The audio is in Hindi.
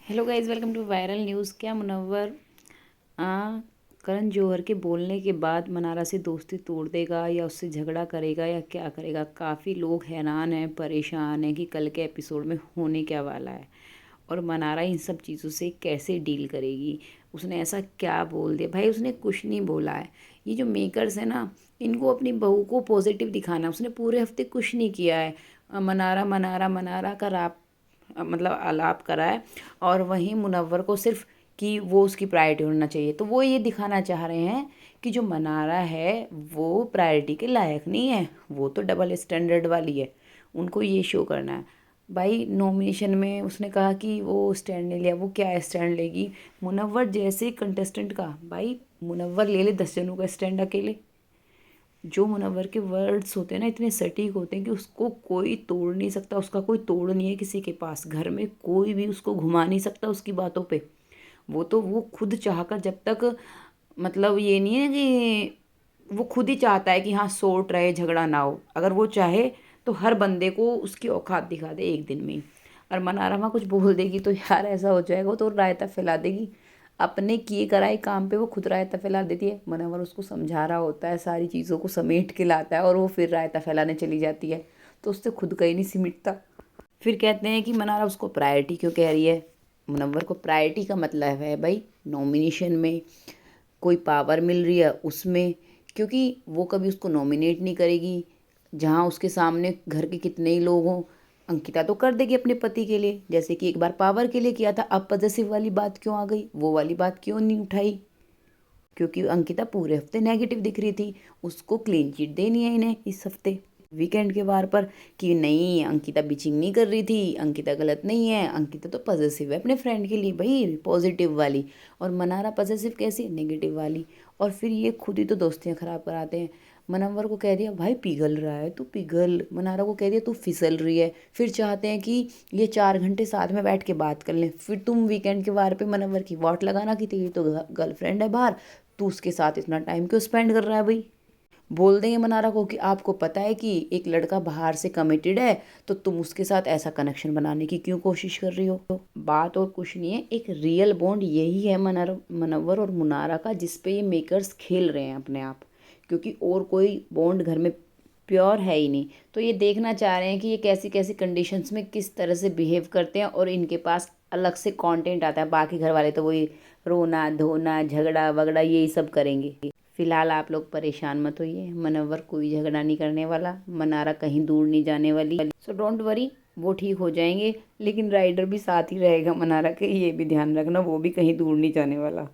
Hello guys, welcome to viral news. क्या मुनव्वर करण जौहर के बोलने के बाद मनारा से दोस्ती तोड़ देगा या उससे झगड़ा करेगा या क्या करेगा? काफ़ी लोग हैरान हैं, परेशान हैं कि कल के एपिसोड में होने क्या वाला है और मनारा इन सब चीज़ों से कैसे डील करेगी। उसने ऐसा क्या बोल दिया? भाई उसने कुछ नहीं बोला है। ये जो मेकर्स हैं ना, इनको अपनी बहू को पॉजिटिव दिखाना है। उसने पूरे हफ्ते कुछ नहीं किया है। मनारा मनारा मनारा का राप मतलब आलाप करा है और वहीं मुनव्वर को सिर्फ कि वो उसकी प्रायोरिटी होना चाहिए। तो वो ये दिखाना चाह रहे हैं कि जो मनारा है वो प्रायोरिटी के लायक नहीं है, वो तो डबल स्टैंडर्ड वाली है। उनको ये शो करना है। भाई नॉमिनेशन में उसने कहा कि वो स्टैंड नहीं लिया, वो क्या स्टैंड लेगी? मुनव्वर जैसे कंटेस्टेंट का, भाई मुनव्वर ले ले 10 जनों का स्टैंड अकेले। जो मुनव्वर के वर्ड्स होते हैं ना, इतने सटीक होते हैं कि उसको कोई तोड़ नहीं सकता। उसका कोई तोड़ नहीं है किसी के पास। घर में कोई भी उसको घुमा नहीं सकता उसकी बातों पे। वो तो वो खुद चाहकर, जब तक मतलब ये नहीं है कि वो खुद ही चाहता है कि हाँ सोट रहे, झगड़ा ना हो। अगर वो चाहे तो हर बंदे को उसकी औकात दिखा दे एक दिन में ही। और मनारमा कुछ बोल देगी तो यार ऐसा हो जाएगा, वो तो रायता फैला देगी। अपने किए कराए काम पे वो खुद रायता फैला देती है। मनोवर उसको समझा रहा होता है, सारी चीज़ों को समेट के लाता है और वो फिर रायता फैलाने चली जाती है। तो उससे खुद कहीं नहीं सिमटता। फिर कहते हैं कि मनारा उसको प्रायोरिटी क्यों कह रही है। मुनव्वर को प्रायोरिटी का मतलब है भाई नॉमिनेशन में, कोई पावर मिल रही है उसमें, क्योंकि वो कभी उसको नॉमिनेट नहीं करेगी। जहाँ उसके सामने घर के कितने ही लोग हों, अंकिता तो कर देगी अपने पति के लिए, जैसे कि एक बार पावर के लिए किया था। अब पॉजिटिव वाली बात क्यों आ गई? वो वाली बात क्यों नहीं उठाई? क्योंकि अंकिता पूरे हफ्ते नेगेटिव दिख रही थी। उसको क्लीन चिट देनी है इन्हें इस हफ्ते वीकेंड के वार पर कि नहीं, अंकिता बिचिंग नहीं कर रही थी, अंकिता गलत नहीं है, अंकिता तो पॉजिटिव है अपने फ्रेंड के लिए, भाई पॉजिटिव वाली। और मनारा पॉजिटिव कैसी? नेगेटिव वाली। और फिर ये खुद ही तो दोस्तियाँ खराब कराते हैं। मनव्वर को कह दिया भाई पिघल रहा है तू पिघल, मनारा को कह दिया तू फिसल रही है। फिर चाहते हैं कि ये 4 घंटे साथ में बैठ के बात कर लें। फिर तुम वीकेंड के वार पे मनव्वर की वॉट लगाना कि तेरी तो गर्लफ्रेंड है बाहर, तू उसके साथ इतना टाइम क्यों स्पेंड कर रहा है? भाई बोल देंगे मनारा को कि आपको पता है कि एक लड़का बाहर से कमिटेड है, तो तुम उसके साथ ऐसा कनेक्शन बनाने की क्यों कोशिश कर रही हो? बात और कुछ नहीं है, एक रियल बॉन्ड यही है मनव्वर और मुनारा का, जिस पे ये मेकर्स खेल रहे हैं अपने आप। क्योंकि और कोई बॉन्ड घर में प्योर है ही नहीं। तो ये देखना चाह रहे हैं कि ये कैसी कैसी कंडीशंस में किस तरह से बिहेव करते हैं और इनके पास अलग से कंटेंट आता है। बाकी घर वाले तो वही रोना धोना झगड़ा वगड़ा यही सब करेंगे। फिलहाल आप लोग परेशान मत होइए, मनव्वर कोई झगड़ा नहीं करने वाला, मनारा कहीं दूर नहीं जाने वाली। सो डोंट वरी, वो ठीक हो जाएंगे। लेकिन राइडर भी साथ ही रहेगा मनारा के, ये भी ध्यान रखना, वो भी कहीं दूर नहीं जाने वाला।